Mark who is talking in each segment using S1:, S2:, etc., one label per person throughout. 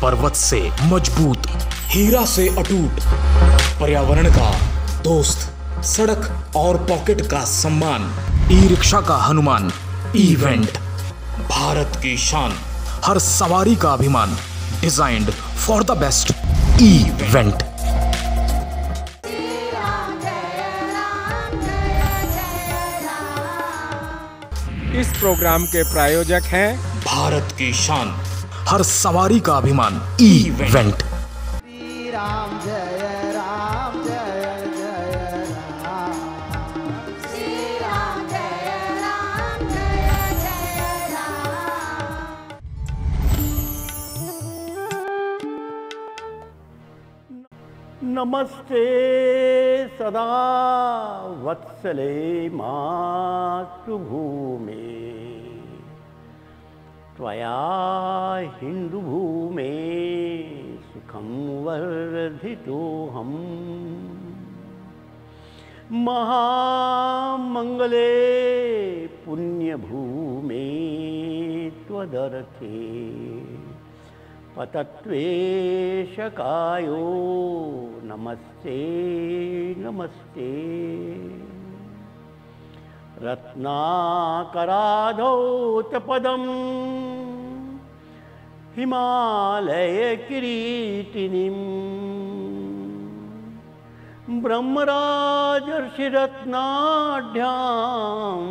S1: पर्वत से मजबूत, हीरा से अटूट, पर्यावरण का दोस्त, सड़क और पॉकेट का सम्मान, ई रिक्शा का हनुमान, इवेंट, भारत की शान, हर सवारी का अभिमान, designed for the best, event.
S2: इस प्रोग्राम के प्रायोजक हैं
S1: भारत की शान, हर सवारी का अभिमान, इवेंट।
S3: श्री राम जय राम जय जय राम, श्री राम जय राम जय जय राम।
S4: नमस्ते सदा वत्सले मातृभूमे, त्वया हिन्दुभूमे सुखं वर्धितोऽहम्। महामङ्गले पुण्यभूमे त्वदर्थे पतत्वेशकायो नमस्ते नमस्ते। रत्नाकराधौतपदं हिमालयकिरीटिनीं, ब्रह्मराजर्षिरत्नाढ्यां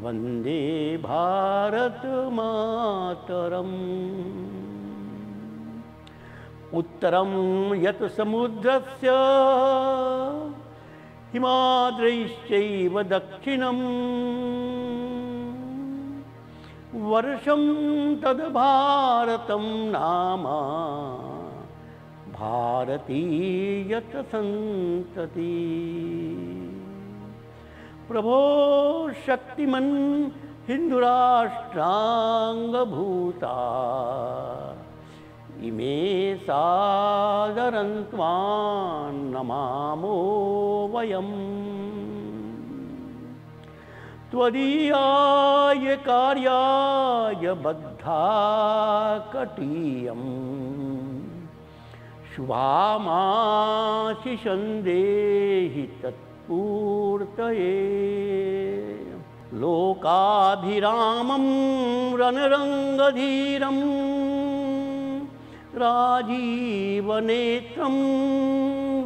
S4: वन्दे भारत मातरम्। उत्तरं यत् समुद्रस्य हिमाद्रैश्चैव दक्षिणं, वर्षं तद् भारतं नाम भारतीयत सन्तति। प्रभो शक्तिमन् हिन्दुराष्ट्राङ्गभूता, इमे सादरं त्वां नमामो वयम्। त्वदीयाय कार्याय बद्धा कटीयम्, शुभामाशिषं देहि तत्पूर्तये। लोकाभिरामं रणरङ्गधीरं, राजीवनेत्रं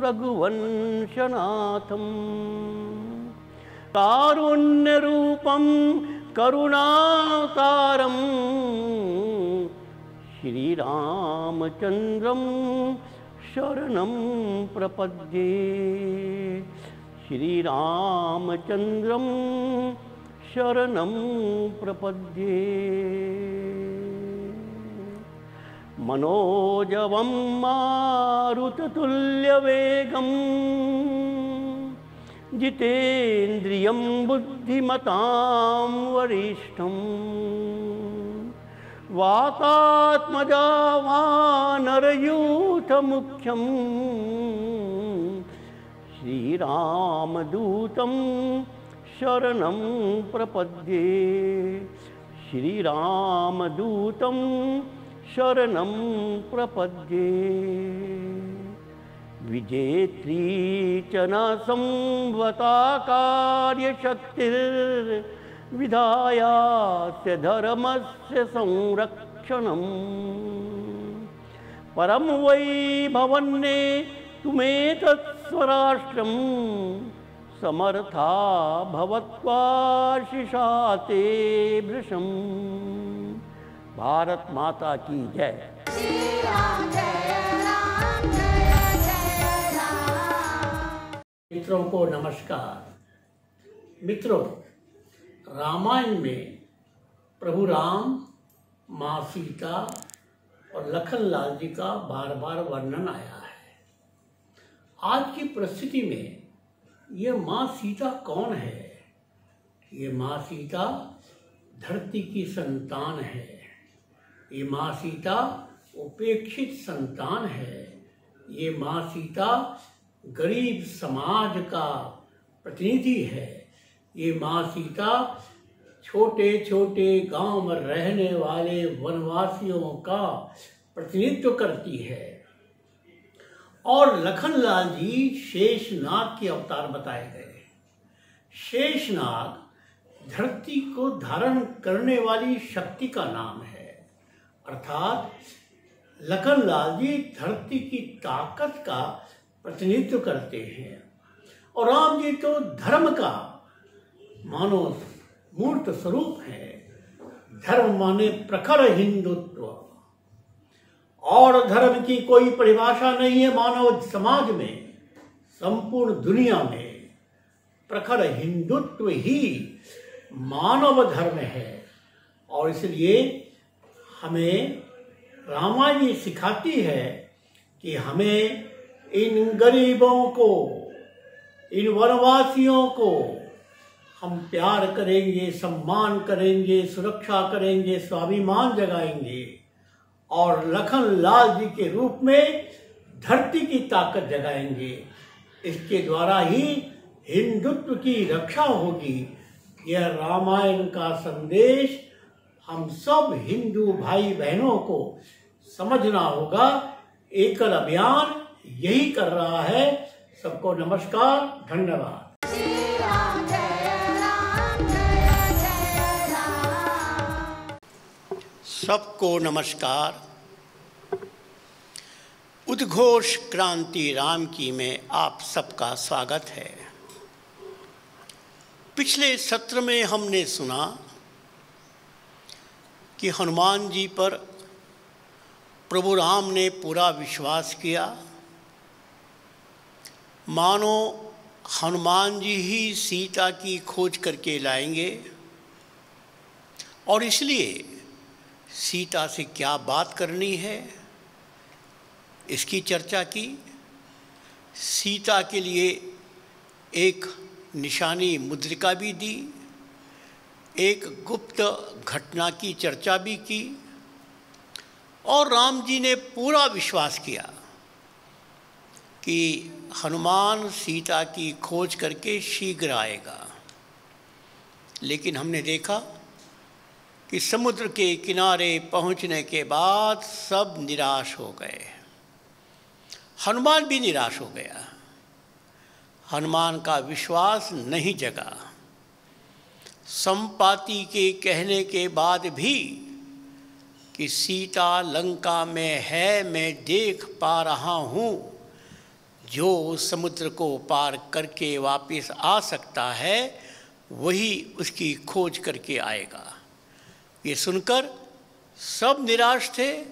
S4: रघुवंशनाथं, कारुण्यरूपं करुणावतारं, श्रीरामचन्द्रं शरणं प्रपद्ये। श्रीरामचन्द्रं शरणं प्रपद्ये। मनोजवं मारुततुल्यवेगं, जितेन्द्रियं बुद्धिमतां वरिष्ठं, वातात्मजा वानरयूथमुख्यं, श्रीरामदूतं शरणं प्रपद्ये। श्रीरामदूतं शरणं प्रपद्ये। विजेत्री च न संवता कार्यशक्तिर्विधायास्य धर्मस्य संरक्षणं, परं वै भवन्ने तुमेतत् स्वराष्ट्रं, समर्था भवत्वाशिषा ते भृशम्। भारत माता की जय।
S3: श्री राम जय राम जय जय राम।
S5: मित्रों को नमस्कार। मित्रों, रामायण में प्रभु राम, माँ सीता और लखन लाल जी का बार बार वर्णन आया है। आज की परिस्थिति में ये माँ सीता कौन है? ये माँ सीता धरती की संतान है। ये माँ सीता उपेक्षित संतान है। ये माँ सीता गरीब समाज का प्रतिनिधि है। ये माँ सीता छोटे छोटे गांव में रहने वाले वनवासियों का प्रतिनिधित्व करती है। और लखनलाल जी शेषनाग के अवतार बताए गए। शेषनाग धरती को धारण करने वाली शक्ति का नाम है, अर्थात लखनलाल जी धरती की ताकत का प्रतिनिधित्व करते हैं। और राम जी तो धर्म का मानो मूर्त स्वरूप है। धर्म माने प्रखर हिंदुत्व। और धर्म की कोई परिभाषा नहीं है मानव समाज में, संपूर्ण दुनिया में प्रखर हिंदुत्व ही मानव धर्म है। और इसलिए हमें रामायण ये सिखाती है कि हमें इन गरीबों को, इन वनवासियों को हम प्यार करेंगे, सम्मान करेंगे, सुरक्षा करेंगे, स्वाभिमान जगाएंगे और लखनलाल जी के रूप में धरती की ताकत जगाएंगे। इसके द्वारा ही हिंदुत्व की रक्षा होगी। यह रामायण का संदेश हम सब हिंदू भाई बहनों को समझना होगा। एकल अभियान यही कर रहा है। सबको नमस्कार, धन्यवाद।
S3: श्री राम जय राम जय जय राम।
S5: सबको नमस्कार। उद्घोष क्रांति राम की में आप सबका स्वागत है। पिछले सत्र में हमने सुना कि हनुमान जी पर प्रभु राम ने पूरा विश्वास किया, मानो हनुमान जी ही सीता की खोज करके लाएंगे। और इसलिए सीता से क्या बात करनी है, इसकी चर्चा की। सीता के लिए एक निशानी मुद्रिका भी दी, एक गुप्त घटना की चर्चा भी की। और राम जी ने पूरा विश्वास किया कि हनुमान सीता की खोज करके शीघ्र आएगा। लेकिन हमने देखा कि समुद्र के किनारे पहुंचने के बाद सब निराश हो गए। हनुमान भी निराश हो गया। हनुमान का विश्वास नहीं जगा। संपाति के कहने के बाद भी कि सीता लंका में है, मैं देख पा रहा हूँ, जो समुद्र को पार करके वापस आ सकता है वही उसकी खोज करके आएगा। ये सुनकर सब निराश थे,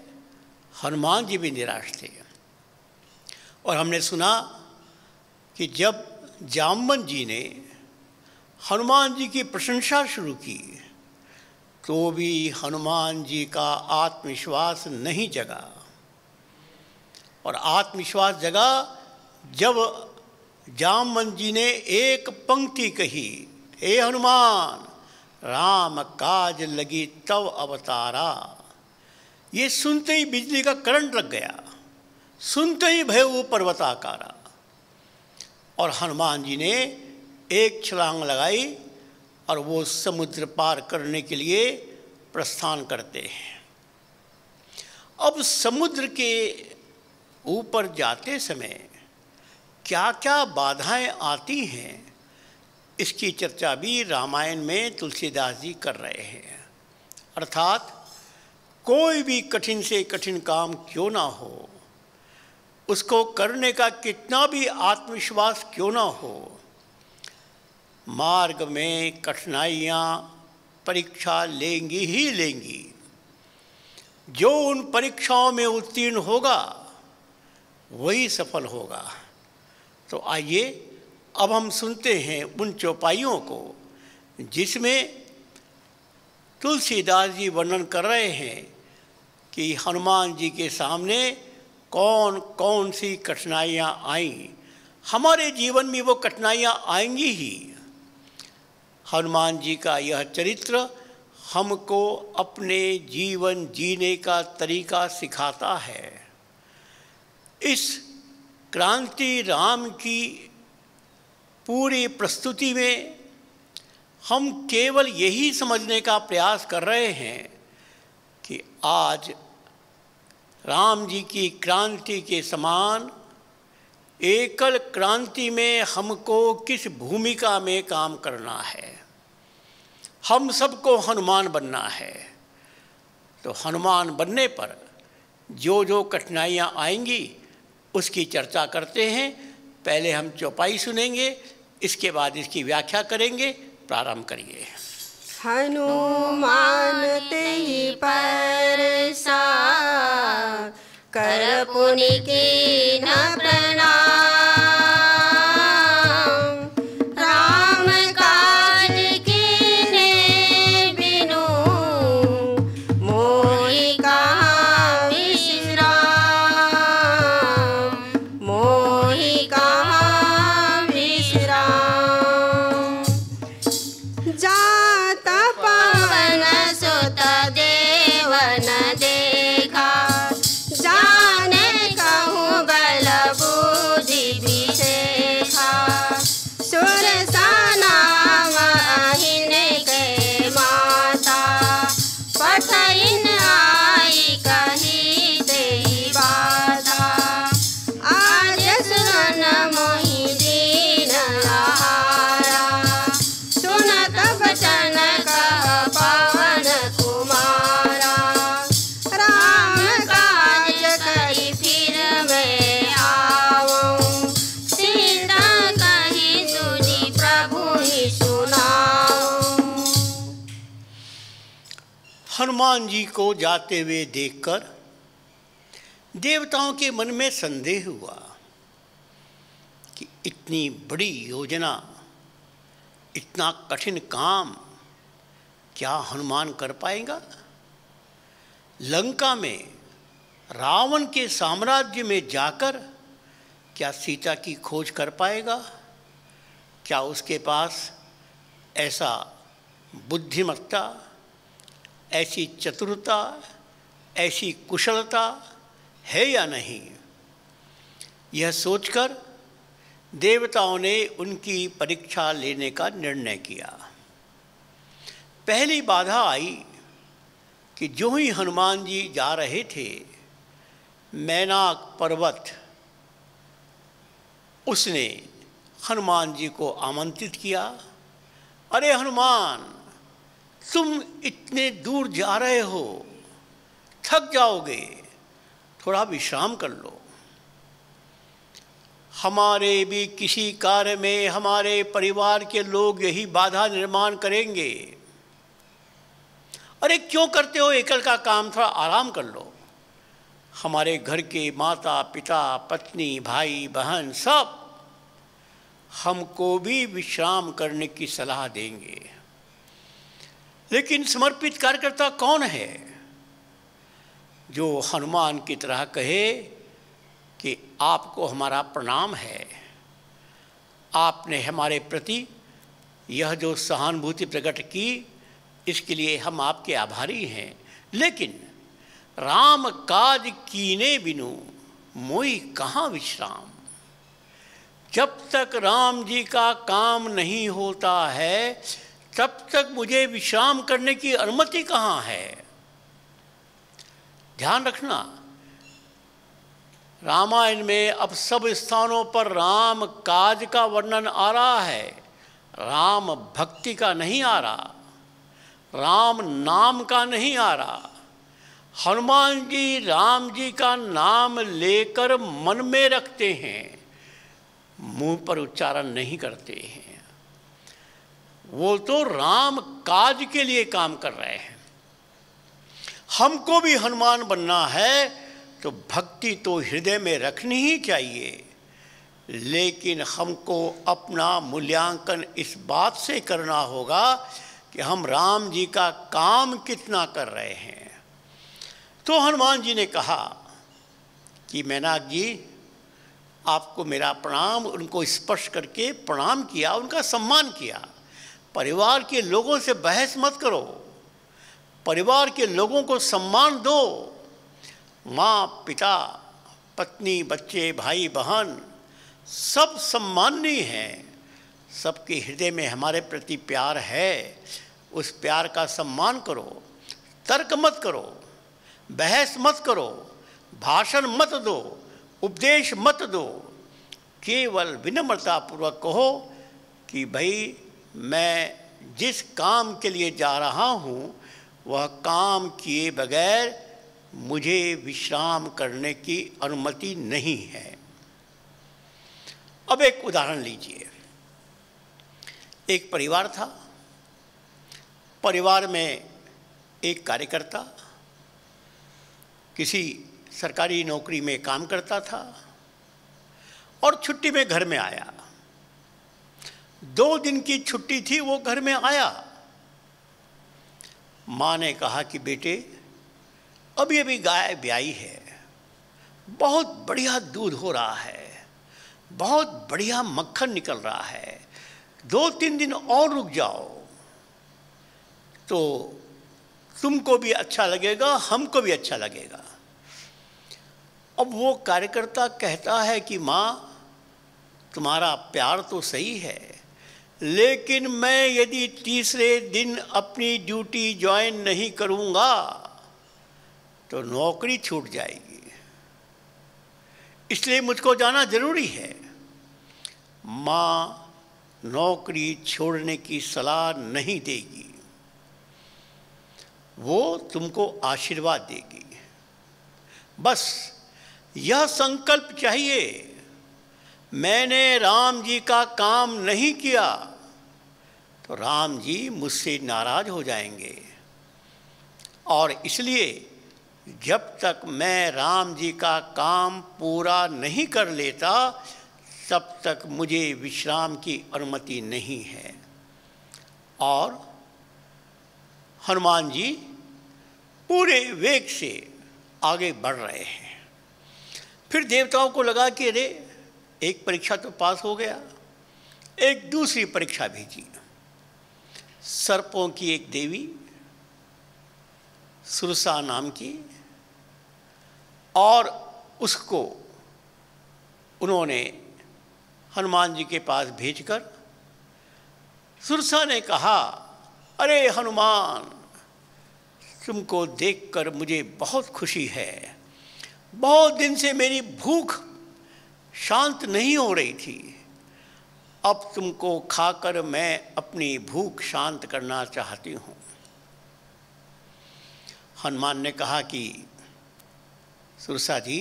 S5: हनुमान जी भी निराश थे। और हमने सुना कि जब जामवन जी ने हनुमान जी की प्रशंसा शुरू की तो भी हनुमान जी का आत्मविश्वास नहीं जगा। और आत्मविश्वास जगा जब जामवन जी ने एक पंक्ति कही, हे हनुमान राम काज लगी तव अवतारा। ये सुनते ही बिजली का करंट लग गया, सुनते ही भय पर्वताकारा। और हनुमान जी ने एक छलांग लगाई और वो समुद्र पार करने के लिए प्रस्थान करते हैं। अब समुद्र के ऊपर जाते समय क्या क्या बाधाएं आती हैं, इसकी चर्चा भी रामायण में तुलसीदास जी कर रहे हैं। अर्थात कोई भी कठिन से कठिन काम क्यों ना हो, उसको करने का कितना भी आत्मविश्वास क्यों ना हो, मार्ग में कठिनाइयाँ परीक्षा लेंगी ही लेंगी। जो उन परीक्षाओं में उत्तीर्ण होगा वही सफल होगा। तो आइए अब हम सुनते हैं उन चौपाइयों को जिसमें तुलसीदास जी वर्णन कर रहे हैं कि हनुमान जी के सामने कौन कौन सी कठिनाइयाँ आईं। हमारे जीवन में वो कठिनाइयाँ आएंगी ही। हनुमान जी का यह चरित्र हमको अपने जीवन जीने का तरीका सिखाता है। इस क्रांति राम की पूरी प्रस्तुति में हम केवल यही समझने का प्रयास कर रहे हैं कि आज राम जी की क्रांति के समान एकल क्रांति में हमको किस भूमिका में काम करना है। हम सबको हनुमान बनना है। तो हनुमान बनने पर जो जो कठिनाइयाँ आएंगी उसकी चर्चा करते हैं। पहले हम चौपाई सुनेंगे, इसके बाद इसकी व्याख्या करेंगे। प्रारंभ करिए।
S3: हनुमान तेहि परसा कर पुनि कीन प्रणाम। राम काज कीन्हे बिनु मोहि कहाँ विश्राम। मोहि कहाँ विश्राम। जात पवन सुत देवन देखा। जाने कहूँ बल बुद्धि विशेषा। सुरसा नाम अहिन के माता। पठइन आई कही तेहि बाधा। आज सुन मोहि दीन आहारा। सुनत बचन कह पवन कुमारा। राम काज करी फिर मैं आवऊँ। सीता कही सुनी प्रभु ही सुनाऊँ।
S5: हनुमान जी को जाते हुए देखकर देवताओं के मन में संदेह हुआ कि इतनी बड़ी योजना, इतना कठिन काम क्या हनुमान कर पाएगा? लंका में रावण के साम्राज्य में जाकर क्या सीता की खोज कर पाएगा? क्या उसके पास ऐसा बुद्धिमत्ता, ऐसी चतुरता, ऐसी कुशलता है या नहीं? यह सोचकर देवताओं ने उनकी परीक्षा लेने का निर्णय किया। पहली बाधा आई कि जो ही हनुमान जी जा रहे थे, मैनाक पर्वत उसने हनुमान जी को आमंत्रित किया। अरे हनुमान, तुम इतने दूर जा रहे हो, थक जाओगे, थोड़ा विश्राम कर लो। हमारे भी किसी कार्य में हमारे परिवार के लोग यही बाधा निर्माण करेंगे। अरे क्यों करते हो एकल का काम, थोड़ा आराम कर लो। हमारे घर के माता पिता, पत्नी, भाई बहन सब हमको भी विश्राम करने की सलाह देंगे। लेकिन समर्पित कार्यकर्ता कौन है जो हनुमान की तरह कहे कि आपको हमारा प्रणाम है, आपने हमारे प्रति यह जो सहानुभूति प्रकट की, इसके लिए हम आपके आभारी हैं। लेकिन राम काज कीने बिनु मोहि कहाँ विश्राम। जब तक राम जी का काम नहीं होता है, तब तक मुझे विश्राम करने की अनुमति कहाँ है? ध्यान रखना, रामायण में अब सब स्थानों पर राम काज का वर्णन आ रहा है, राम भक्ति का नहीं आ रहा, राम नाम का नहीं आ रहा। हनुमान जी राम जी का नाम लेकर मन में रखते हैं, मुंह पर उच्चारण नहीं करते हैं। वो तो राम काज के लिए काम कर रहे हैं। हमको भी हनुमान बनना है तो भक्ति तो हृदय में रखनी ही चाहिए, लेकिन हमको अपना मूल्यांकन इस बात से करना होगा कि हम राम जी का काम कितना कर रहे हैं। तो हनुमान जी ने कहा कि मैनाक जी, आपको मेरा प्रणाम। उनको स्पर्श करके प्रणाम किया, उनका सम्मान किया। परिवार के लोगों से बहस मत करो, परिवार के लोगों को सम्मान दो। माँ पिता, पत्नी, बच्चे, भाई बहन सब सम्माननीय हैं।
S6: सबके हृदय में हमारे प्रति प्यार है, उस प्यार का सम्मान करो, तर्क मत करो, बहस मत करो, भाषण मत दो, उपदेश मत दो, केवल विनम्रतापूर्वक कहो कि भाई मैं जिस काम के लिए जा रहा हूँ वह काम किए बगैर मुझे विश्राम करने की अनुमति नहीं है। अब एक उदाहरण लीजिए। एक परिवार था, परिवार में एक कार्यकर्ता किसी सरकारी नौकरी में काम करता था और छुट्टी में घर में आया। 2 दिन की छुट्टी थी, वो घर में आया। माँ ने कहा कि बेटे अभी अभी गाय ब्याई है, बहुत बढ़िया दूध हो रहा है, बहुत बढ़िया मक्खन निकल रहा है, 2-3 दिन और रुक जाओ तो तुमको भी अच्छा लगेगा, हमको भी अच्छा लगेगा। अब वो कार्यकर्ता कहता है कि माँ तुम्हारा प्यार तो सही है, लेकिन मैं यदि तीसरे दिन अपनी ड्यूटी ज्वाइन नहीं करूँगा तो नौकरी छूट जाएगी, इसलिए मुझको जाना जरूरी है। माँ नौकरी छोड़ने की सलाह नहीं देगी, वो तुमको आशीर्वाद देगी। बस यह संकल्प चाहिए, मैंने राम जी का काम नहीं किया तो राम जी मुझसे नाराज हो जाएंगे, और इसलिए जब तक मैं राम जी का काम पूरा नहीं कर लेता तब तक मुझे विश्राम की अनुमति नहीं है। और हनुमान जी पूरे वेग से आगे बढ़ रहे हैं। फिर देवताओं को लगा कि अरे एक परीक्षा तो पास हो गया, एक दूसरी परीक्षा भेजी। सर्पों की एक देवी सुरसा नाम की, और उसको उन्होंने हनुमान जी के पास भेजकर सुरसा ने कहा, अरे हनुमान तुमको देखकर मुझे बहुत खुशी है, बहुत दिन से मेरी भूख शांत नहीं हो रही थी, अब तुमको खाकर मैं अपनी भूख शांत करना चाहती हूँ। हनुमान ने कहा कि सुरसा जी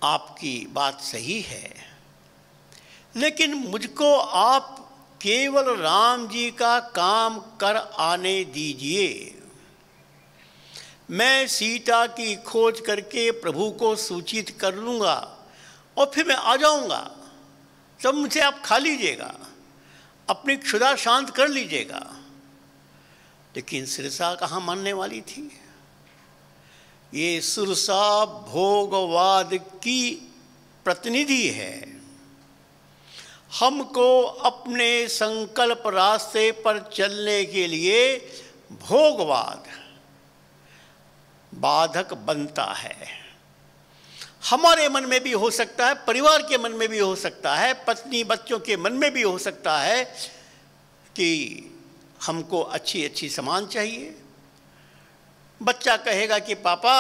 S6: आपकी बात सही है, लेकिन मुझको आप केवल राम जी का काम कर आने दीजिए, मैं सीता की खोज करके प्रभु को सूचित कर लूँगा और फिर मैं आ जाऊँगा, तब मुझे आप खा लीजिएगा, अपनी क्षुधा शांत कर लीजिएगा। लेकिन सुरसा कहाँ मानने वाली थी। ये सुरसा भोगवाद की प्रतिनिधि है। हमको अपने संकल्प रास्ते पर चलने के लिए भोगवाद बाधक बनता है। हमारे मन में भी हो सकता है, परिवार के मन में भी हो सकता है, पत्नी बच्चों के मन में भी हो सकता है कि हमको अच्छी अच्छी सामान चाहिए। बच्चा कहेगा कि पापा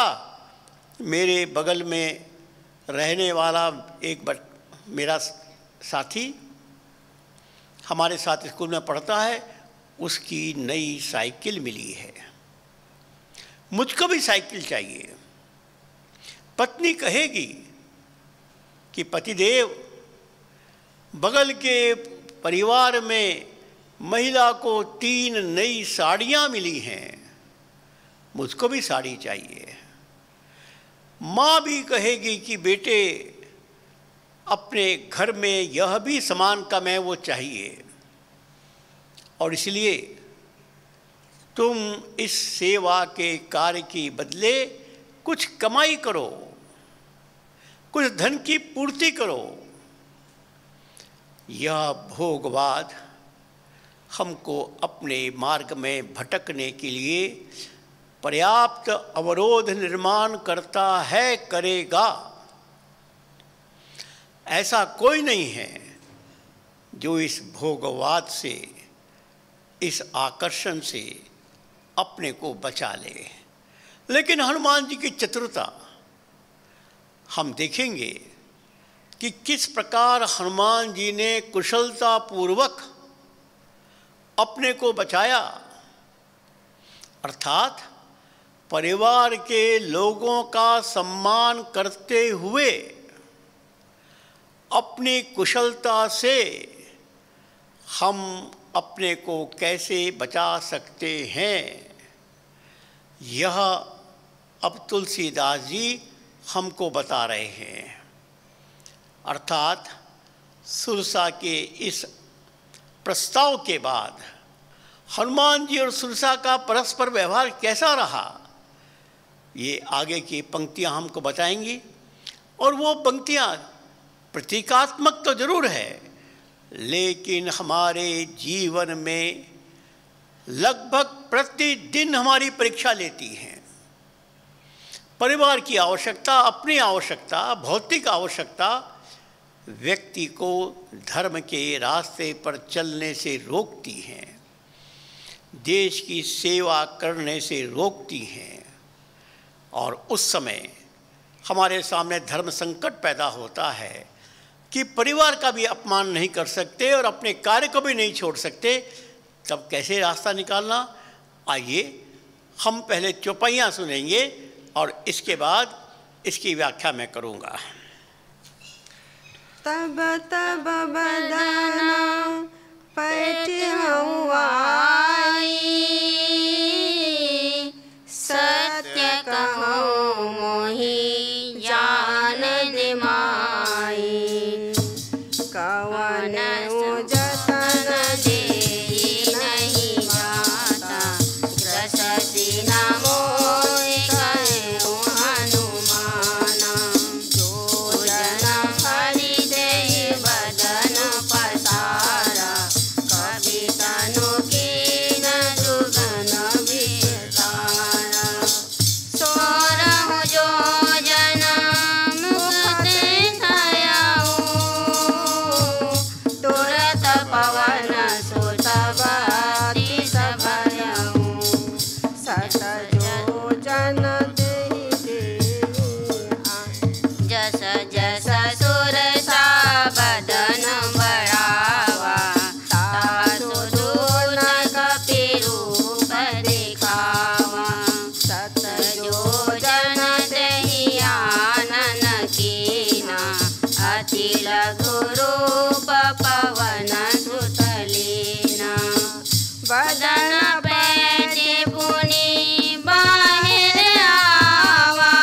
S6: मेरे बगल में रहने वाला एक मेरा साथी हमारे साथ स्कूल में पढ़ता है, उसकी नई साइकिल मिली है, मुझको भी साइकिल चाहिए। पत्नी कहेगी कि पतिदेव बगल के परिवार में महिला को 3 नई साड़ियाँ मिली हैं, मुझको भी साड़ी चाहिए। माँ भी कहेगी कि बेटे अपने घर में यह भी सामान कम है, वो चाहिए, और इसलिए तुम इस सेवा के कार्य के बदले कुछ कमाई करो, कुछ धन की पूर्ति करो। यह भोगवाद हमको अपने मार्ग में भटकने के लिए पर्याप्त अवरोध निर्माण करता है, करेगा। ऐसा कोई नहीं है जो इस भोगवाद से, इस आकर्षण से अपने को बचा ले। लेकिन हनुमान जी की चतुरता हम देखेंगे कि किस प्रकार हनुमान जी ने कुशलता पूर्वक अपने को बचाया, अर्थात परिवार के लोगों का सम्मान करते हुए अपनी कुशलता से हम अपने को कैसे बचा सकते हैं, यह अब तुलसीदास जी हमको बता रहे हैं। अर्थात सुरसा के इस प्रस्ताव के बाद हनुमान जी और सुरसा का परस्पर व्यवहार कैसा रहा, ये आगे की पंक्तियां हमको बताएंगी। और वो पंक्तियां प्रतीकात्मक तो जरूर है, लेकिन हमारे जीवन में लगभग प्रतिदिन हमारी परीक्षा लेती हैं। परिवार की आवश्यकता, अपनी आवश्यकता, भौतिक आवश्यकता व्यक्ति को धर्म के रास्ते पर चलने से रोकती हैं, देश की सेवा करने से रोकती हैं। और उस समय हमारे सामने धर्म संकट पैदा होता है कि परिवार का भी अपमान नहीं कर सकते और अपने कार्य को भी नहीं छोड़ सकते, तब कैसे रास्ता निकालना। आइए हम पहले चौपाइयाँ सुनेंगे और इसके बाद इसकी व्याख्या मैं करूँगा।
S3: तब तब बदना पैठुआई, सत्य कहूँ मोहि जान दिमाई, कवन जतन देहि नहीं जाता, ग्रसति न मोहि कहूँ हनुमाना, जो जन हरि देहि बदन पसारा, कभी तनु कीन दुगन विचारा, सोरहु जो जन मुक्ति थयाऊ, तुरत पवन सुत बत्ति सभयऊ, सत जो जन देहि जस जस सुरसा बदन बढ़ावा, तासु दूर कपि रूप दिखावा, सत जो जन देहि आनन कीना, अति लघु रूप पवन सुत लीना, बदन पैठि पुनि बाहिर आवा,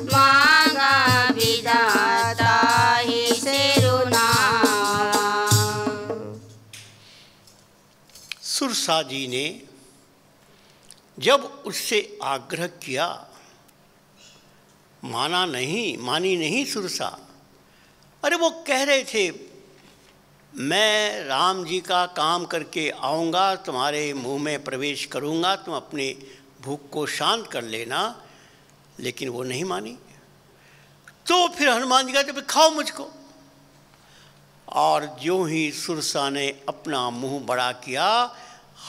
S3: मांगा विधाता ही सिरुनावा।
S6: सुरसा जी ने जब उससे आग्रह किया, मानी नहीं सुरसा। अरे वो कह रहे थे मैं राम जी का काम करके आऊँगा, तुम्हारे मुंह में प्रवेश करूँगा, तुम अपनी भूख को शांत कर लेना, लेकिन वो नहीं मानी। तो फिर हनुमान जी कहते खाओ मुझको। और जो ही सुरसा ने अपना मुंह बड़ा किया,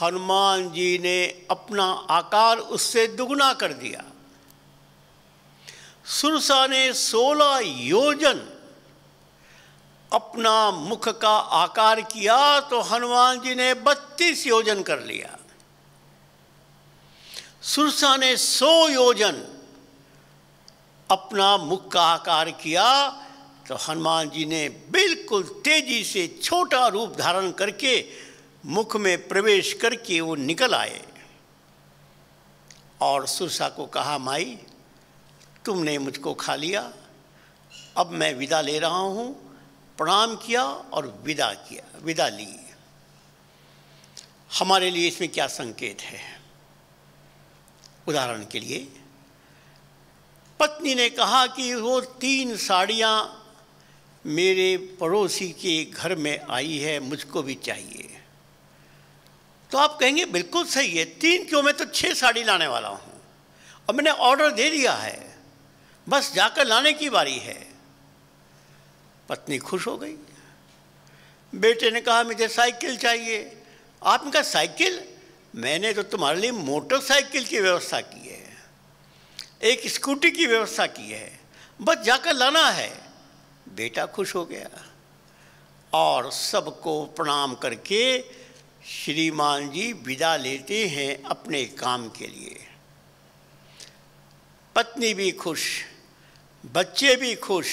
S6: हनुमान जी ने अपना आकार उससे दुगना कर दिया। सुरसा ने 16 योजन अपना मुख का आकार किया, तो हनुमान जी ने 32 योजन कर लिया। सुरसा ने 100 योजन अपना मुख का आकार किया, तो हनुमान जी ने बिल्कुल तेजी से छोटा रूप धारण करके मुख में प्रवेश करके वो निकल आए। और सुरसा को कहा माई तुमने मुझको खा लिया, अब मैं विदा ले रहा हूँ। प्रणाम किया और विदा ली। हमारे लिए इसमें क्या संकेत है? उदाहरण के लिए पत्नी ने कहा कि वो 3 साड़ियाँ मेरे पड़ोसी के घर में आई है, मुझको भी चाहिए। तो आप कहेंगे बिल्कुल सही है, 3 क्यों, मैं तो 6 साड़ी लाने वाला हूँ और मैंने ऑर्डर दे दिया है, बस जाकर लाने की बारी है। पत्नी खुश हो गई। बेटे ने कहा मुझे साइकिल चाहिए। आपने कहा साइकिल? मैंने तो तुम्हारे लिए मोटरसाइकिल की व्यवस्था की है, एक स्कूटी की व्यवस्था की है, बस जाकर लाना है। बेटा खुश हो गया और सबको प्रणाम करके श्रीमान जी विदा लेते हैं अपने काम के लिए। पत्नी भी खुश, बच्चे भी खुश।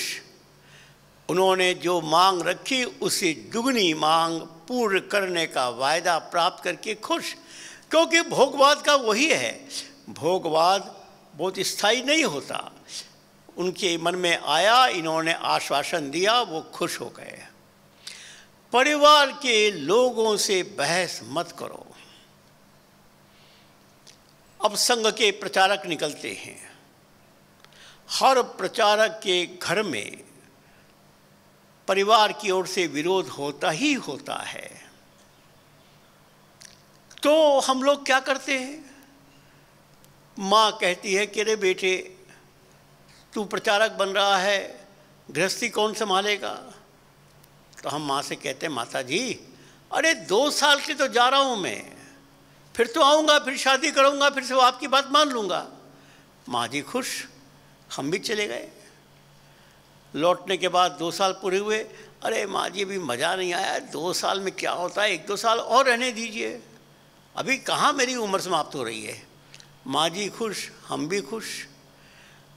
S6: उन्होंने जो मांग रखी उसे दुगनी मांग पूर्ण करने का वायदा प्राप्त करके खुश, क्योंकि भोगवाद का वही है। भोगवाद बहुत स्थायी नहीं होता। उनके मन में आया, इन्होंने आश्वासन दिया, वो खुश हो गए। परिवार के लोगों से बहस मत करो। अब संघ के प्रचारक निकलते हैं। हर प्रचारक के घर में परिवार की ओर से विरोध होता ही होता है। तो हम लोग क्या करते हैं? माँ कहती है कि अरे बेटे, तू प्रचारक बन रहा है, गृहस्थी कौन संभालेगा? तो हम माँ से कहते हैं, माता जी अरे 2 साल के तो जा रहा हूँ मैं, फिर तो आऊँगा, फिर शादी करूँगा, फिर से वो आपकी बात मान लूँगा। माँ जी खुश, हम भी चले गए। लौटने के बाद 2 साल पूरे हुए। अरे माँ जी अभी मज़ा नहीं आया, 2 साल में क्या होता है, 1-2 साल और रहने दीजिए, अभी कहाँ मेरी उम्र समाप्त हो रही है। माँ जी खुश, हम भी खुश।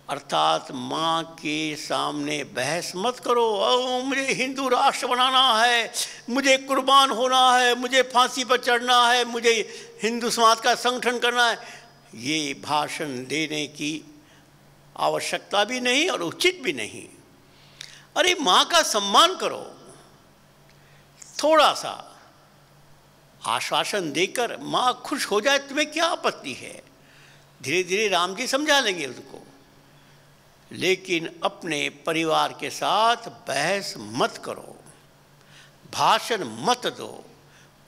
S6: अर्थात माँ के सामने बहस मत करो। मुझे हिंदू राष्ट्र बनाना है, मुझे कुर्बान होना है, मुझे फांसी पर चढ़ना है, मुझे हिंदू समाज का संगठन करना है, ये भाषण देने की आवश्यकता भी नहीं और उचित भी नहीं। अरे माँ का सम्मान करो, थोड़ा सा आश्वासन देकर माँ खुश हो जाए, तुम्हें क्या आपत्ति है? धीरे धीरे राम जी समझा लेंगे उसको। लेकिन अपने परिवार के साथ बहस मत करो, भाषण मत दो,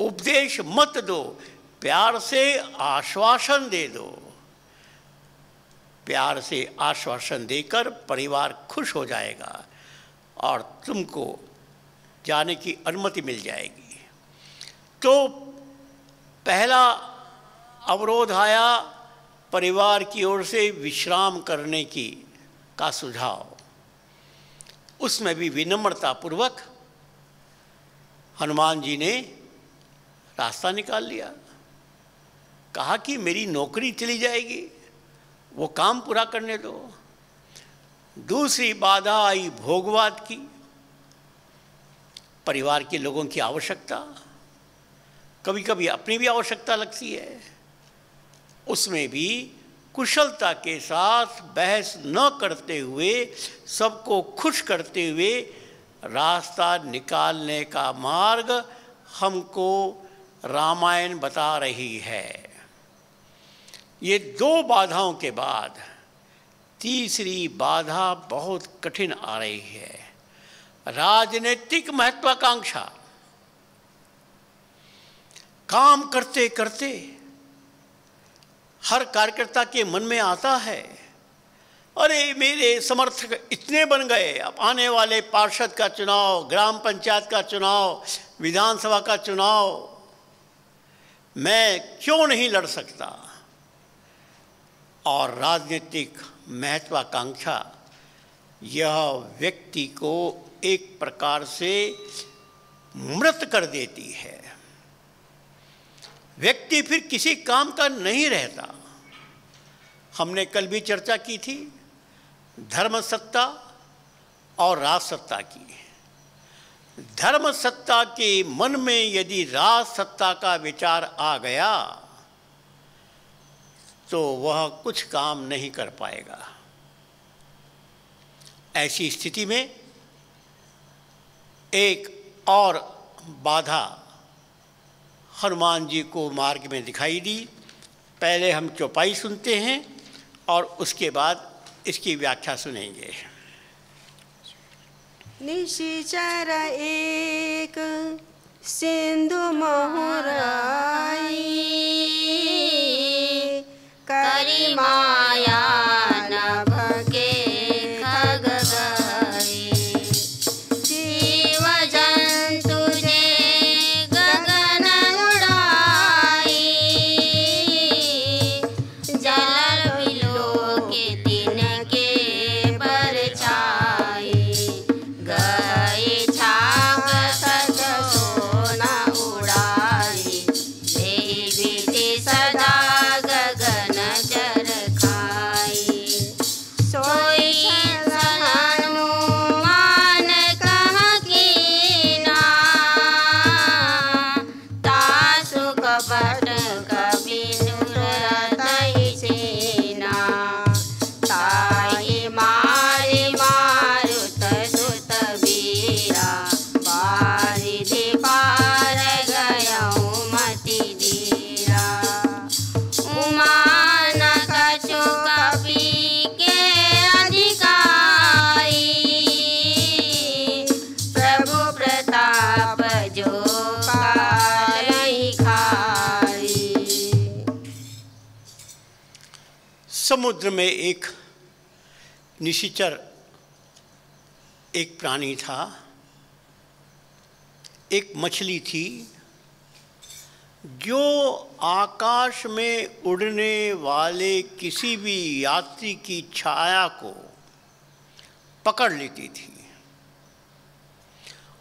S6: उपदेश मत दो, प्यार से आश्वासन दे दो। प्यार से आश्वासन देकर परिवार खुश हो जाएगा और तुमको जाने की अनुमति मिल जाएगी। तो पहला अवरोध आया परिवार की ओर से विश्राम करने की का सुझाव। उसमें भी विनम्रतापूर्वक हनुमान जी ने रास्ता निकाल लिया। कहा कि मेरी नौकरी चली जाएगी, वो काम पूरा करने दो। दूसरी बाधा आई भोगवाद की, परिवार के लोगों की आवश्यकता, कभी कभी अपनी भी आवश्यकता लगती है। उसमें भी कुशलता के साथ बहस न करते हुए, सबको खुश करते हुए रास्ता निकालने का मार्ग हमको रामायण बता रही है। ये 2 बाधाओं के बाद तीसरी बाधा बहुत कठिन आ रही है, राजनीतिक महत्वाकांक्षा। काम करते करते हर कार्यकर्ता के मन में आता है, अरे मेरे समर्थक इतने बन गए, अब आने वाले पार्षद का चुनाव, ग्राम पंचायत का चुनाव, विधानसभा का चुनाव मैं क्यों नहीं लड़ सकता? और राजनीतिक महत्वाकांक्षा यह व्यक्ति को एक प्रकार से मृत कर देती है। व्यक्ति फिर किसी काम का नहीं रहता। हमने कल भी चर्चा की थी धर्म सत्ता और राज सत्ता की। धर्म सत्ता के मन में यदि राज सत्ता का विचार आ गया तो वह कुछ काम नहीं कर पाएगा। ऐसी स्थिति में एक और बाधा हनुमान जी को मार्ग में दिखाई दी। पहले हम चौपाई सुनते हैं और उसके बाद इसकी व्याख्या सुनेंगे।
S3: निशिचर एक सिंधु महुराई, करी माया नभ के खग गई, जीव जंतु जे
S6: समुद्र में एक निशाचर एक प्राणी था, एक मछली थी जो आकाश में उड़ने वाले किसी भी यात्री की छाया को पकड़ लेती थी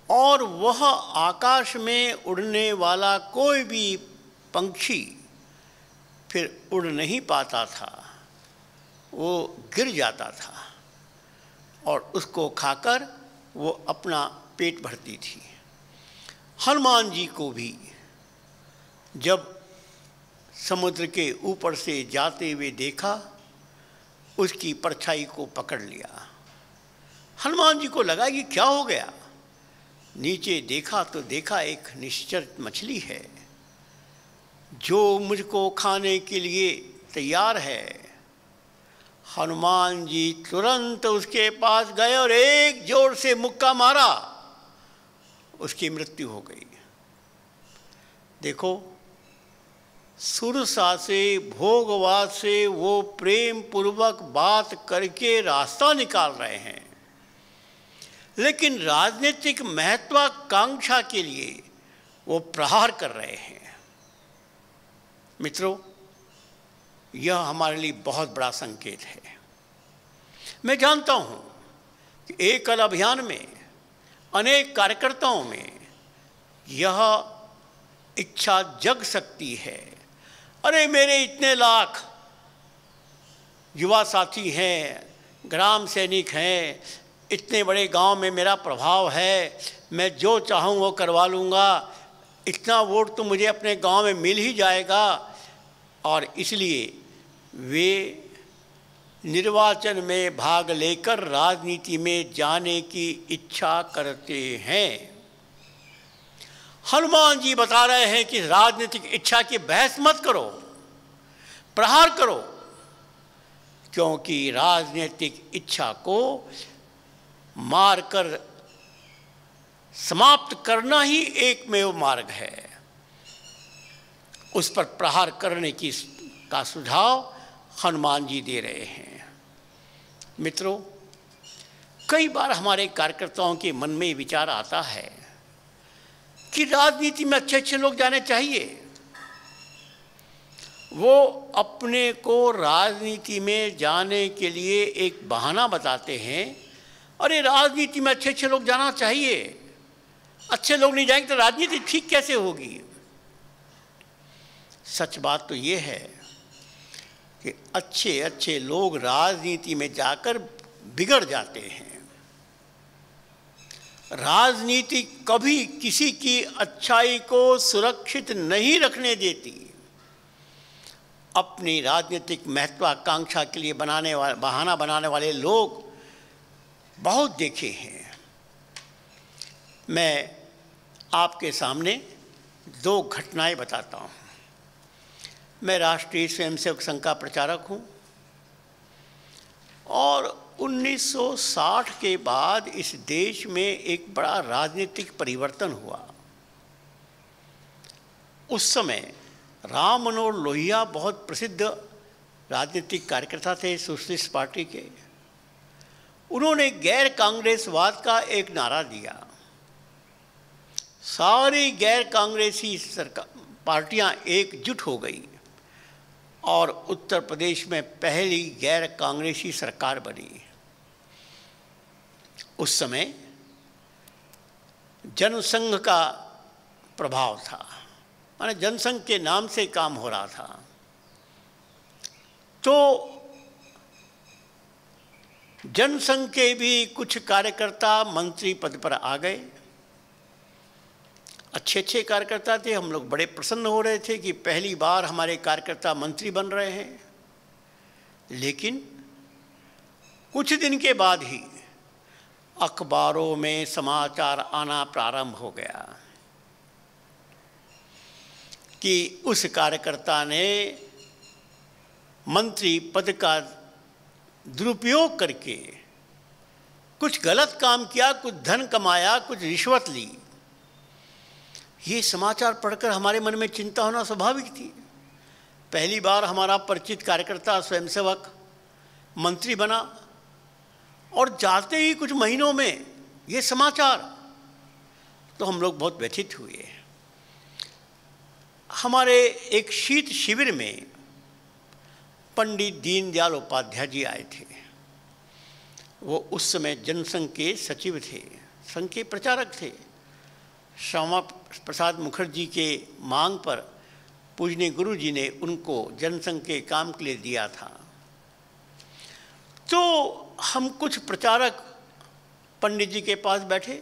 S6: और वह आकाश में उड़ने वाला कोई भी पंछी फिर उड़ नहीं पाता था, वो गिर जाता था और उसको खाकर वो अपना पेट भरती थी। हनुमान जी को भी जब समुद्र के ऊपर से जाते हुए देखा, उसकी परछाई को पकड़ लिया। हनुमान जी को लगा कि क्या हो गया। नीचे देखा तो देखा एक निशाचर मछली है जो मुझको खाने के लिए तैयार है। हनुमान जी तुरंत उसके पास गए और एक जोर से मुक्का मारा, उसकी मृत्यु हो गई। देखो, सुरसा से भोगवाद से वो प्रेम पूर्वक बात करके रास्ता निकाल रहे हैं, लेकिन राजनीतिक महत्वाकांक्षा के लिए वो प्रहार कर रहे हैं। मित्रों, यह हमारे लिए बहुत बड़ा संकेत है। मैं जानता हूं कि एकल अभियान में अनेक कार्यकर्ताओं में यह इच्छा जग सकती है, अरे मेरे इतने लाख युवा साथी हैं, ग्राम सैनिक हैं, इतने बड़े गांव में मेरा प्रभाव है, मैं जो चाहूँ वो करवा लूँगा, इतना वोट तो मुझे अपने गांव में मिल ही जाएगा, और इसलिए वे निर्वाचन में भाग लेकर राजनीति में जाने की इच्छा करते हैं। हनुमान जी बता रहे हैं कि राजनीतिक इच्छा की बहस मत करो, प्रहार करो, क्योंकि राजनीतिक इच्छा को मारकर समाप्त करना ही एकमेव मार्ग है। उस पर प्रहार करने का सुझाव हनुमान जी दे रहे हैं। मित्रों, कई बार हमारे कार्यकर्ताओं के मन में विचार आता है कि राजनीति में अच्छे अच्छे लोग जाने चाहिए। वो अपने को राजनीति में जाने के लिए एक बहाना बताते हैं, अरे राजनीति में अच्छे अच्छे लोग जाना चाहिए, अच्छे लोग नहीं जाएंगे तो राजनीति ठीक कैसे होगी। सच बात तो ये है कि अच्छे अच्छे लोग राजनीति में जाकर बिगड़ जाते हैं। राजनीति कभी किसी की अच्छाई को सुरक्षित नहीं रखने देती। अपनी राजनीतिक महत्वाकांक्षा के लिए बहाना बनाने वाले लोग बहुत देखे हैं। मैं आपके सामने दो घटनाएं बताता हूँ। मैं राष्ट्रीय स्वयंसेवक संघ का प्रचारक हूँ और 1960 के बाद इस देश में एक बड़ा राजनीतिक परिवर्तन हुआ। उस समय राम मनोहर लोहिया बहुत प्रसिद्ध राजनीतिक कार्यकर्ता थे सोशलिस्ट पार्टी के। उन्होंने गैर कांग्रेसवाद का एक नारा दिया। सारी गैर कांग्रेसी पार्टियां एकजुट हो गई और उत्तर प्रदेश में पहली गैर कांग्रेसी सरकार बनी। उस समय जनसंघ का प्रभाव था, माने जनसंघ के नाम से काम हो रहा था। तो जनसंघ के भी कुछ कार्यकर्ता मंत्री पद पर आ गए। अच्छे अच्छे कार्यकर्ता थे, हम लोग बड़े प्रसन्न हो रहे थे कि पहली बार हमारे कार्यकर्ता मंत्री बन रहे हैं। लेकिन कुछ दिन के बाद ही अखबारों में समाचार आना प्रारंभ हो गया कि उस कार्यकर्ता ने मंत्री पद का दुरुपयोग करके कुछ गलत काम किया, कुछ धन कमाया, कुछ रिश्वत ली। ये समाचार पढ़कर हमारे मन में चिंता होना स्वाभाविक थी। पहली बार हमारा परिचित कार्यकर्ता स्वयंसेवक मंत्री बना और जाते ही कुछ महीनों में ये समाचार, तो हम लोग बहुत व्यथित हुए। हमारे एक शीत शिविर में पंडित दीनदयाल उपाध्याय जी आए थे। वो उस समय जनसंघ के सचिव थे, संघ के प्रचारक थे। श्यामा प्रसाद मुखर्जी के मांग पर पूजनीय गुरु जी ने उनको जनसंघ के काम के लिए दिया था। तो हम कुछ प्रचारक पंडित जी के पास बैठे,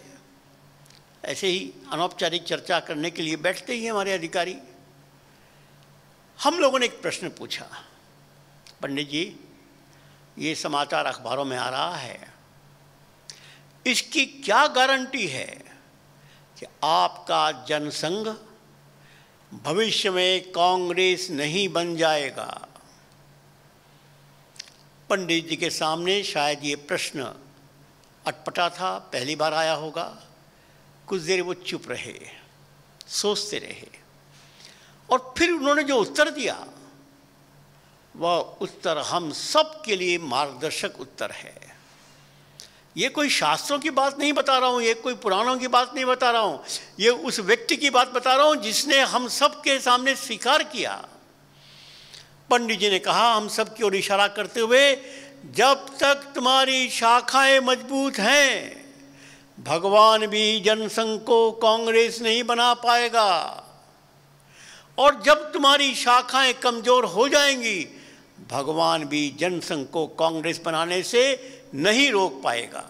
S6: ऐसे ही अनौपचारिक चर्चा करने के लिए बैठते ही हमारे अधिकारी। हम लोगों ने एक प्रश्न पूछा, पंडित जी ये समाचार अखबारों में आ रहा है, इसकी क्या गारंटी है कि आपका जनसंघ भविष्य में कांग्रेस नहीं बन जाएगा? पंडित जी के सामने शायद ये प्रश्न अटपटा था, पहली बार आया होगा। कुछ देर वो चुप रहे, सोचते रहे, और फिर उन्होंने जो उत्तर दिया वह उत्तर हम सब के लिए मार्गदर्शक उत्तर है। ये कोई शास्त्रों की बात नहीं बता रहा हूँ, ये कोई पुराणों की बात नहीं बता रहा हूँ, ये उस व्यक्ति की बात बता रहा हूँ जिसने हम सब के सामने स्वीकार किया। पंडित जी ने कहा हम सब की ओर इशारा करते हुए, जब तक तुम्हारी शाखाएं मजबूत हैं भगवान भी जनसंघ को कांग्रेस नहीं बना पाएगा, और जब तुम्हारी शाखाएं कमजोर हो जाएंगी भगवान भी जनसंघ को कांग्रेस बनाने से नहीं रोक पाएगा।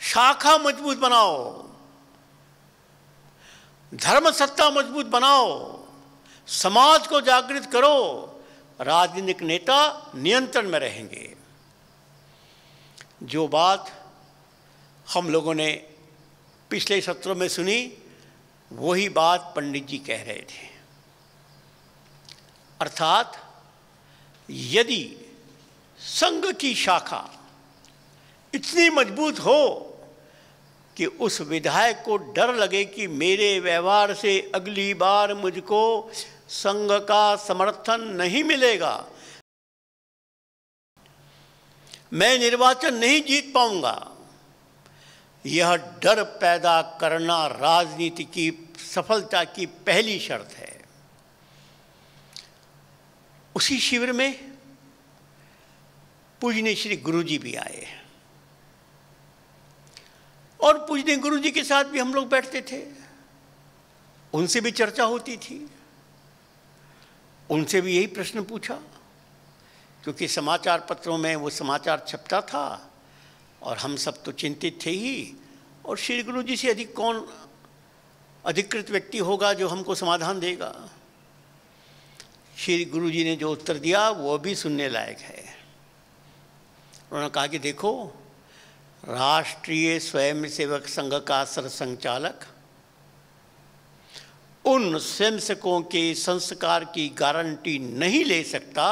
S6: शाखा मजबूत बनाओ, धर्म सत्ता मजबूत बनाओ, समाज को जागृत करो, राजनीतिक नेता नियंत्रण में रहेंगे। जो बात हम लोगों ने पिछले सत्रों में सुनी वही बात पंडित जी कह रहे थे। अर्थात यदि संघ की शाखा इतनी मजबूत हो कि उस विधायक को डर लगे कि मेरे व्यवहार से अगली बार मुझको संघ का समर्थन नहीं मिलेगा, मैं निर्वाचन नहीं जीत पाऊंगा, यह डर पैदा करना राजनीति की सफलता की पहली शर्त है। उसी शिविर में पूजनीय श्री गुरु जी भी आए और पूजनीय गुरु जी के साथ भी हम लोग बैठते थे, उनसे भी चर्चा होती थी। उनसे भी यही प्रश्न पूछा, क्योंकि समाचार पत्रों में वो समाचार छपता था और हम सब तो चिंतित थे ही, और श्री गुरु जी से अधिक कौन अधिकृत व्यक्ति होगा जो हमको समाधान देगा। श्री गुरु जी ने जो उत्तर दिया वो भी सुनने लायक है। उन्होंने कहा कि देखो, राष्ट्रीय स्वयंसेवक संघ का सरसंघचालक उन स्वयंसेवकों के संस्कार की गारंटी नहीं ले सकता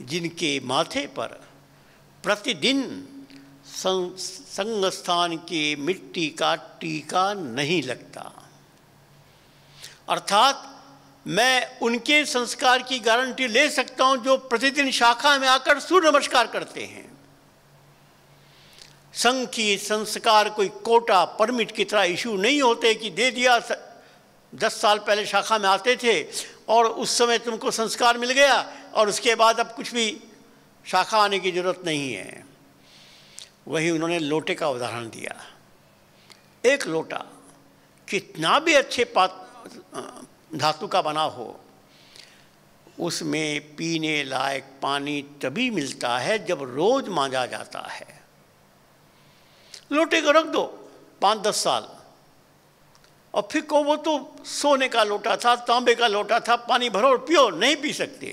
S6: जिनके माथे पर प्रतिदिन संघ स्थान की मिट्टी का टीका नहीं लगता। अर्थात मैं उनके संस्कार की गारंटी ले सकता हूं जो प्रतिदिन शाखा में आकर सूर्य नमस्कार करते हैं। संघ की संस्कार कोई कोटा परमिट की तरह इशू नहीं होते कि दे दिया, 10 साल पहले शाखा में आते थे और उस समय तुमको संस्कार मिल गया और उसके बाद अब कुछ भी शाखा आने की जरूरत नहीं है। वही उन्होंने लोटे का उदाहरण दिया। एक लोटा कितना भी अच्छे धातु का बना हो, उसमें पीने लायक पानी तभी मिलता है जब रोज मांजा जाता है। लोटे को रख दो 5-10 साल और फिर को वो तो सोने का लोटा था, तांबे का लोटा था, पानी भरो और पियो, नहीं पी सकते,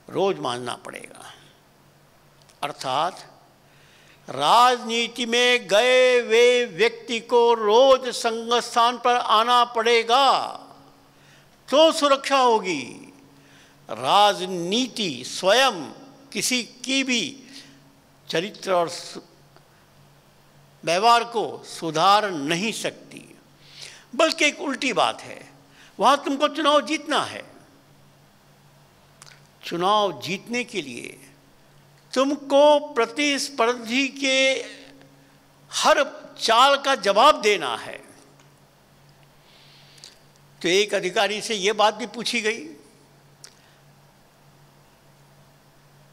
S6: रोज मांजना पड़ेगा। अर्थात राजनीति में गए वे व्यक्ति को रोज संघ स्थान पर आना पड़ेगा तो सुरक्षा होगी। राजनीति स्वयं किसी की भी चरित्र और व्यवहार को सुधार नहीं सकती, बल्कि एक उल्टी बात है। वहां तुमको चुनाव जीतना है, चुनाव जीतने के लिए तुमको प्रतिस्पर्धी के हर चाल का जवाब देना है। तो एक अधिकारी से यह बात भी पूछी गई,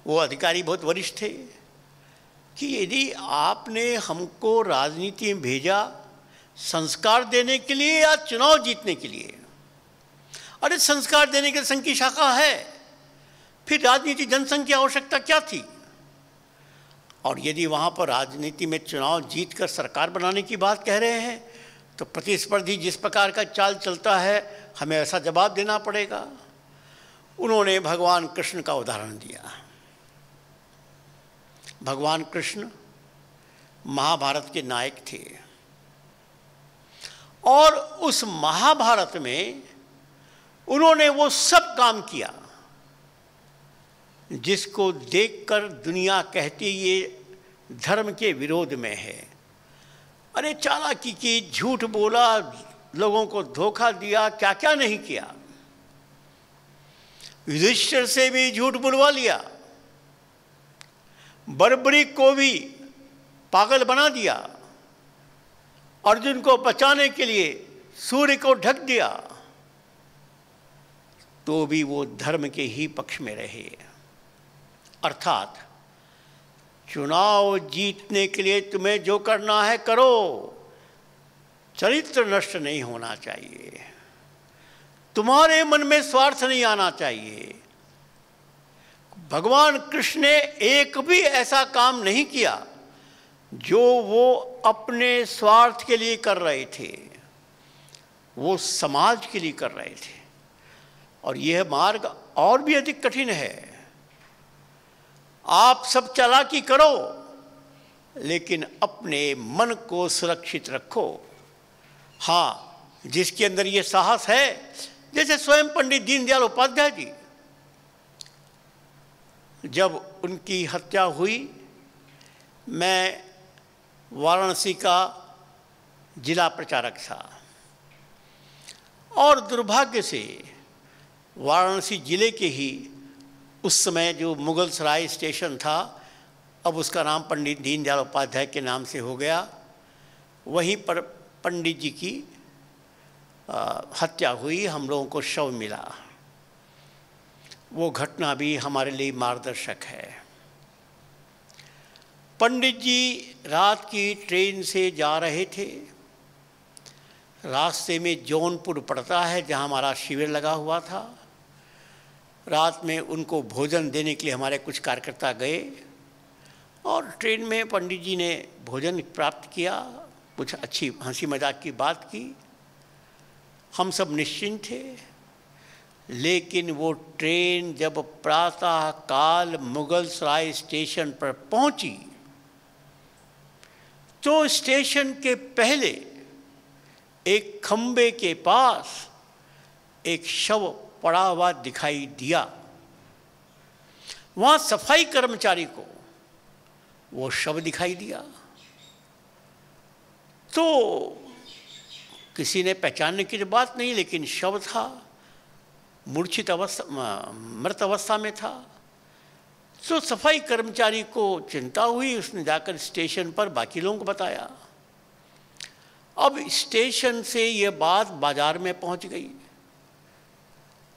S6: वो अधिकारी बहुत वरिष्ठ थे, कि यदि आपने हमको राजनीति में भेजा संस्कार देने के लिए या चुनाव जीतने के लिए? अरे संस्कार देने के संघ की शाखा है, फिर राजनीति जनसंघ की आवश्यकता क्या थी? और यदि वहाँ पर राजनीति में चुनाव जीतकर सरकार बनाने की बात कह रहे हैं तो प्रतिस्पर्धी जिस प्रकार का चाल चलता है हमें ऐसा जवाब देना पड़ेगा। उन्होंने भगवान कृष्ण का उदाहरण दिया। भगवान कृष्ण महाभारत के नायक थे और उस महाभारत में उन्होंने वो सब काम किया जिसको देखकर दुनिया कहती ये धर्म के विरोध में है। अरे चालाकी की, झूठ बोला, लोगों को धोखा दिया, क्या क्या नहीं किया। युधिष्ठिर से भी झूठ बुलवा लिया, बर्बरीक को भी पागल बना दिया, अर्जुन को बचाने के लिए सूर्य को ढक दिया, तो भी वो धर्म के ही पक्ष में रहे। अर्थात चुनाव जीतने के लिए तुम्हें जो करना है करो, चरित्र नष्ट नहीं होना चाहिए, तुम्हारे मन में स्वार्थ नहीं आना चाहिए। भगवान कृष्ण ने एक भी ऐसा काम नहीं किया जो वो अपने स्वार्थ के लिए कर रहे थे, वो समाज के लिए कर रहे थे। और यह मार्ग और भी अधिक कठिन है। आप सब चालाकी करो लेकिन अपने मन को सुरक्षित रखो। हाँ, जिसके अंदर ये साहस है, जैसे स्वयं पंडित दीनदयाल उपाध्याय जी, जब उनकी हत्या हुई, मैं वाराणसी का जिला प्रचारक था और दुर्भाग्य से वाराणसी जिले के ही उस समय जो मुगल सराय स्टेशन था, अब उसका नाम पंडित दीनदयाल उपाध्याय के नाम से हो गया, वहीं पर पंडित जी की हत्या हुई, हम लोगों को शव मिला। वो घटना भी हमारे लिए मार्गदर्शक है। पंडित जी रात की ट्रेन से जा रहे थे, रास्ते में जौनपुर पड़ता है जहाँ हमारा शिविर लगा हुआ था। रात में उनको भोजन देने के लिए हमारे कुछ कार्यकर्ता गए और ट्रेन में पंडित जी ने भोजन प्राप्त किया, कुछ अच्छी हंसी मजाक की बात की, हम सब निश्चिंत थे। लेकिन वो ट्रेन जब प्रातः काल मुगल सराय स्टेशन पर पहुंची तो स्टेशन के पहले एक खंबे के पास एक शव पड़ा हुआ दिखाई दिया। वहां सफाई कर्मचारी को वो शव दिखाई दिया तो किसी ने पहचानने की तो बात नहीं, लेकिन शव था, मूर्छित अवस्था, मृत अवस्था में था। तो सफाई कर्मचारी को चिंता हुई, उसने जाकर स्टेशन पर बाकी लोगों को बताया। अब स्टेशन से ये बात बाजार में पहुंच गई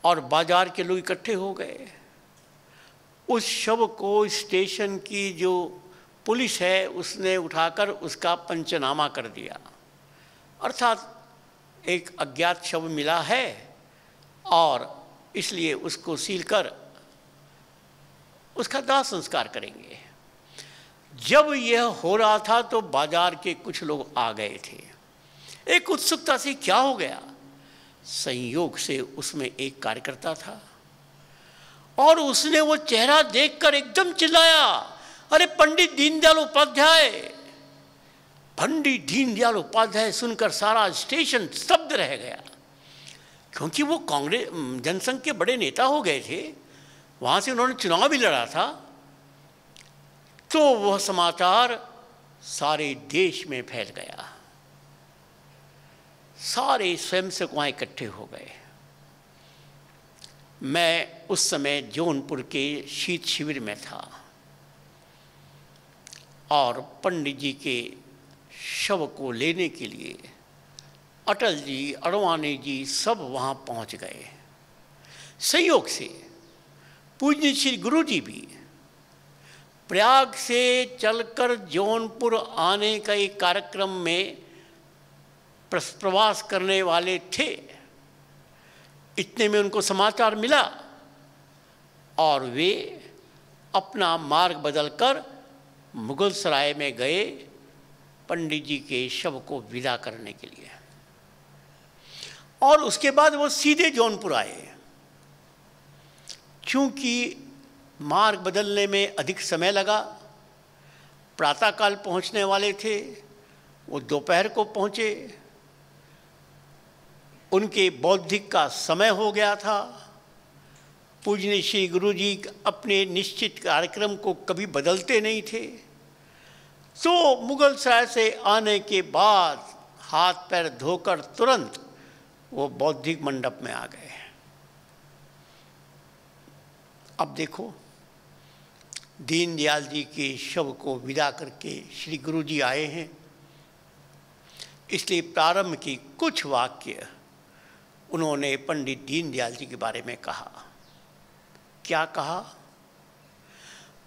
S6: और बाजार के लोग इकट्ठे हो गए। उस शव को स्टेशन की जो पुलिस है उसने उठाकर उसका पंचनामा कर दिया, अर्थात एक अज्ञात शव मिला है और इसलिए उसको सील कर उसका दाह संस्कार करेंगे। जब यह हो रहा था तो बाजार के कुछ लोग आ गए थे। एक उत्सुकता से क्या हो गया, संयोग से उसमें एक कार्यकर्ता था और उसने वो चेहरा देखकर एकदम चिल्लाया, अरे पंडित दीनदयाल उपाध्याय! पंडित दीनदयाल उपाध्याय सुनकर सारा स्टेशन स्तब्ध रह गया, क्योंकि वो कांग्रेस जनसंघ के बड़े नेता हो गए थे, वहाँ से उन्होंने चुनाव भी लड़ा था। तो वह समाचार सारे देश में फैल गया, सारे स्वयंसेवक वहाँ इकट्ठे हो गए। मैं उस समय जौनपुर के शीत शिविर में था और पंडित जी के शव को लेने के लिए अटल जी, अडवाणी जी सब वहाँ पहुँच गए। संयोग से पूज्य श्री गुरु जी भी प्रयाग से चलकर जौनपुर आने का एक कार्यक्रम में प्रवास करने वाले थे। इतने में उनको समाचार मिला और वे अपना मार्ग बदलकर मुगल सराय में गए पंडित जी के शव को विदा करने के लिए, और उसके बाद वो सीधे जौनपुर आए। क्योंकि मार्ग बदलने में अधिक समय लगा, प्रातःकाल पहुंचने वाले थे, वो दोपहर को पहुंचे, उनके बौद्धिक का समय हो गया था। पूजनीय श्री गुरु जी अपने निश्चित कार्यक्रम को कभी बदलते नहीं थे। तो मुगल सराय से आने के बाद हाथ पैर धोकर तुरंत वो बौद्धिक मंडप में आ गए। अब देखो, दीनदयाल जी के शव को विदा करके श्री गुरु जी आए हैं, इसलिए प्रारंभ की कुछ वाक्य उन्होंने पंडित दीनदयाल जी के बारे में कहा। क्या कहा?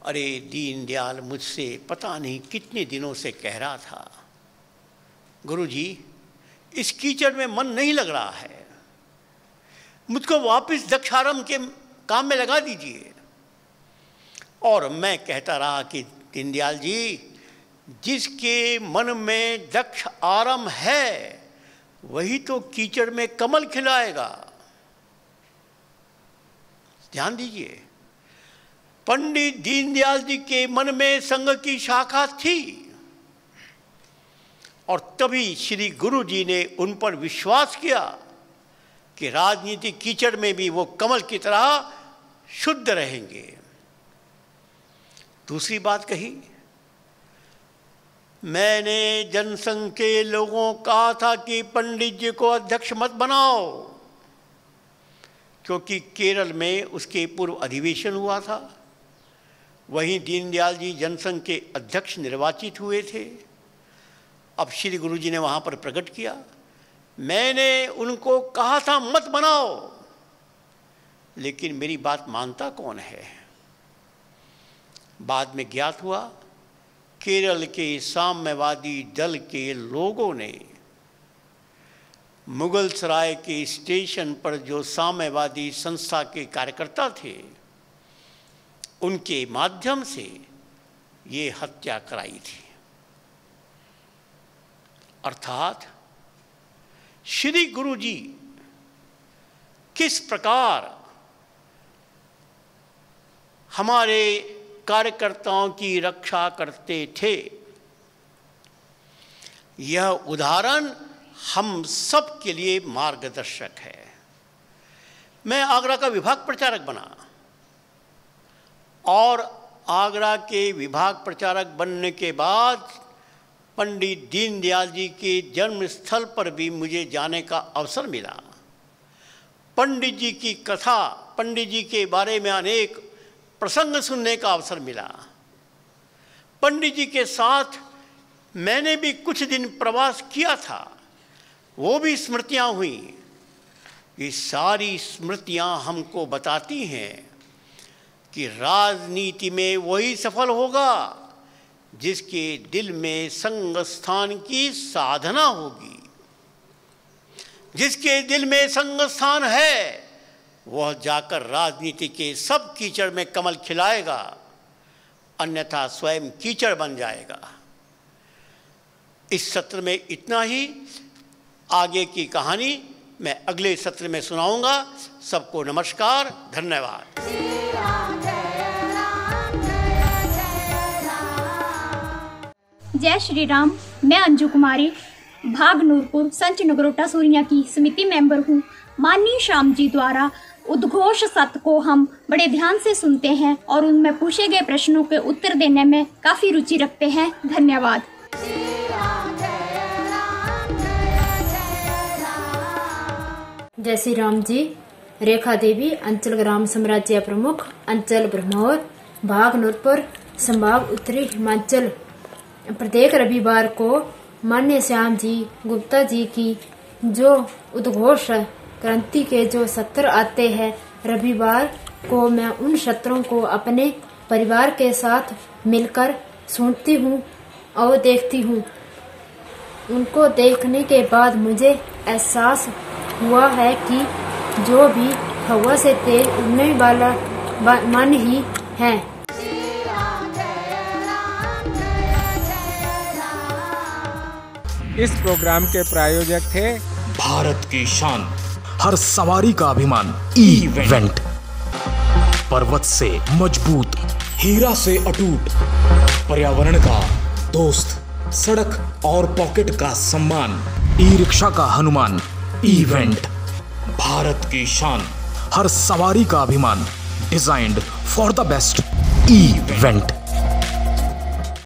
S6: अरे दीनदयाल मुझसे पता नहीं कितने दिनों से कह रहा था, गुरु जी इस कीचड़ में मन नहीं लग रहा है, मुझको वापस दक्षारंभ के काम में लगा दीजिए। और मैं कहता रहा कि दीनदयाल जी, जिसके मन में दक्ष आरंभ है वही तो कीचड़ में कमल खिलाएगा। ध्यान दीजिए, पंडित दीनदयाल जी के मन में संघ की शाखा थी और तभी श्री गुरु जी ने उन पर विश्वास किया कि राजनीतिक कीचड़ में भी वो कमल की तरह शुद्ध रहेंगे। दूसरी बात कही, मैंने जनसंघ के लोगों को कहा था कि पंडित जी को अध्यक्ष मत बनाओ, क्योंकि केरल में उसके पूर्व अधिवेशन हुआ था, वहीं दीनदयाल जी जनसंघ के अध्यक्ष निर्वाचित हुए थे। अब श्री गुरु जी ने वहाँ पर प्रकट किया, मैंने उनको कहा था मत बनाओ, लेकिन मेरी बात मानता कौन है। बाद में ज्ञात हुआ केरल के साम्यवादी दल के लोगों ने मुगल सराय के स्टेशन पर जो साम्यवादी संस्था के कार्यकर्ता थे उनके माध्यम से ये हत्या कराई थी। अर्थात श्री गुरु जी किस प्रकार हमारे कार्यकर्ताओं की रक्षा करते थे, यह उदाहरण हम सब के लिए मार्गदर्शक है। मैं आगरा का विभाग प्रचारक बना और आगरा के विभाग प्रचारक बनने के बाद पंडित दीनदयाल जी के जन्म स्थल पर भी मुझे जाने का अवसर मिला। पंडित जी की कथा, पंडित जी के बारे में अनेक प्रसंग सुनने का अवसर मिला। पंडित जी के साथ मैंने भी कुछ दिन प्रवास किया था, वो भी स्मृतियाँ हुई। ये सारी स्मृतियाँ हमको बताती हैं कि राजनीति में वही सफल होगा जिसके दिल में संघ स्थान की साधना होगी। जिसके दिल में संघ स्थान है वह जाकर राजनीति के सब कीचड़ में कमल खिलाएगा, अन्यथा स्वयं कीचड़ बन जाएगा। इस सत्र में इतना ही, आगे की कहानी मैं अगले सत्र में सुनाऊंगा। सबको नमस्कार, धन्यवाद।
S7: जय श्री राम। मैं अंजू कुमारी, भाग नूरपुर, संच नगरोटा सूरिया की समिति मेंबर हूँ। माननीय श्याम जी द्वारा उद्घोष सत्र को हम बड़े ध्यान से सुनते हैं और उनमें पूछे गए प्रश्नों के उत्तर देने में काफ़ी रुचि रखते हैं। धन्यवाद।
S8: जय श्री राम जी। रेखा देवी, अंचल ग्राम साम्राज्य प्रमुख, अंचल ब्रह्मौर, भाग नूरपुर, संभाग उत्तरी हिमाचल। प्रत्येक रविवार को मान्य श्याम जी गुप्ता जी की जो उद्घोष क्रांति के जो सत्र आते हैं, रविवार को मैं उन सत्रों को अपने परिवार के साथ मिलकर सुनती हूँ और देखती हूँ। उनको देखने के बाद मुझे एहसास हुआ है कि जो भी हवा से तेज उड़ने वाला मन ही है।
S2: इस प्रोग्राम के प्रायोजक थे
S1: भारत की शान, हर सवारी का अभिमान इवेंट। पर्वत से मजबूत, हीरा से अटूट, पर्यावरण का दोस्त, सड़क और पॉकेट का सम्मान, ई रिक्शा का हनुमान इवेंट। भारत की शान, हर सवारी का अभिमान, designed for the best event.